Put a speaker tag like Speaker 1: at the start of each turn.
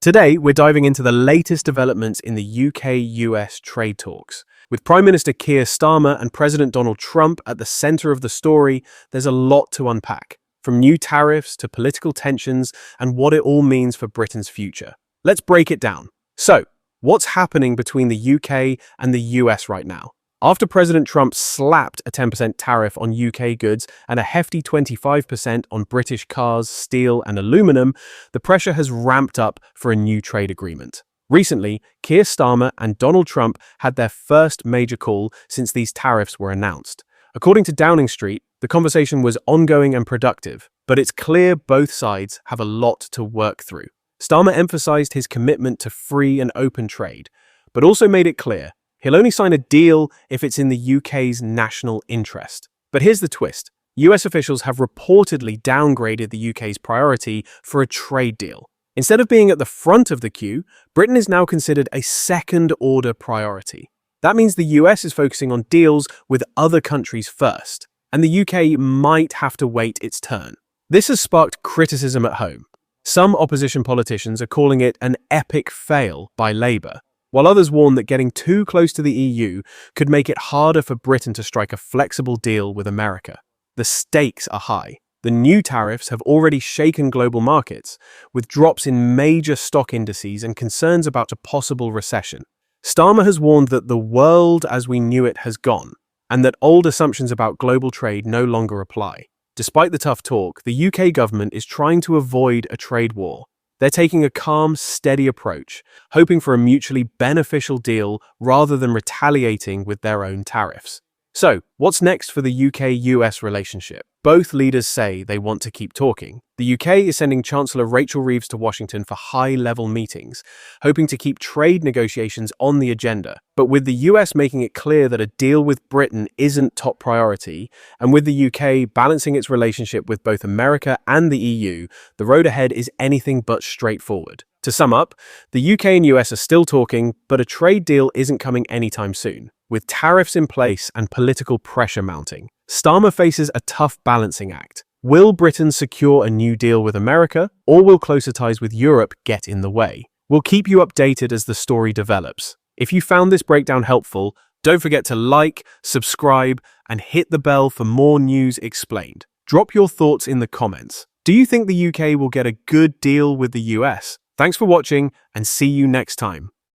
Speaker 1: Today, we're diving into the latest developments in the UK-US trade talks. With Prime Minister Keir Starmer and President Donald Trump at the center of the story, there's a lot to unpack, from new tariffs to political tensions and what it all means for Britain's future. Let's break it down. So, what's happening between the UK and the US right now? After President Trump slapped a 10% tariff on UK goods and a hefty 25% on British cars, steel and aluminum, the pressure has ramped up for a new trade agreement. Recently, Keir Starmer and Donald Trump had their first major call since these tariffs were announced. According to Downing Street, the conversation was ongoing and productive, but it's clear both sides have a lot to work through. Starmer emphasized his commitment to free and open trade, but also made it clear he'll only sign a deal if it's in the UK's national interest. But here's the twist. US officials have reportedly downgraded the UK's priority for a trade deal. Instead of being at the front of the queue, Britain is now considered a second-order priority. That means the US is focusing on deals with other countries first, and the UK might have to wait its turn. This has sparked criticism at home. Some opposition politicians are calling it an epic fail by Labour, while others warn that getting too close to the EU could make it harder for Britain to strike a flexible deal with America. The stakes are high. The new tariffs have already shaken global markets, with drops in major stock indices and concerns about a possible recession. Starmer has warned that the world as we knew it has gone, and that old assumptions about global trade no longer apply. Despite the tough talk, the UK government is trying to avoid a trade war. They're taking a calm, steady approach, hoping for a mutually beneficial deal rather than retaliating with their own tariffs. So, what's next for the UK-US relationship? Both leaders say they want to keep talking. The UK is sending Chancellor Rachel Reeves to Washington for high-level meetings, hoping to keep trade negotiations on the agenda. But with the US making it clear that a deal with Britain isn't top priority, and with the UK balancing its relationship with both America and the EU, the road ahead is anything but straightforward. To sum up, the UK and US are still talking, but a trade deal isn't coming anytime soon. With tariffs in place and political pressure mounting, Starmer faces a tough balancing act. Will Britain secure a new deal with America, or will closer ties with Europe get in the way? We'll keep you updated as the story develops. If you found this breakdown helpful, don't forget to like, subscribe, and hit the bell for more news explained. Drop your thoughts in the comments. Do you think the UK will get a good deal with the US? Thanks for watching, and see you next time.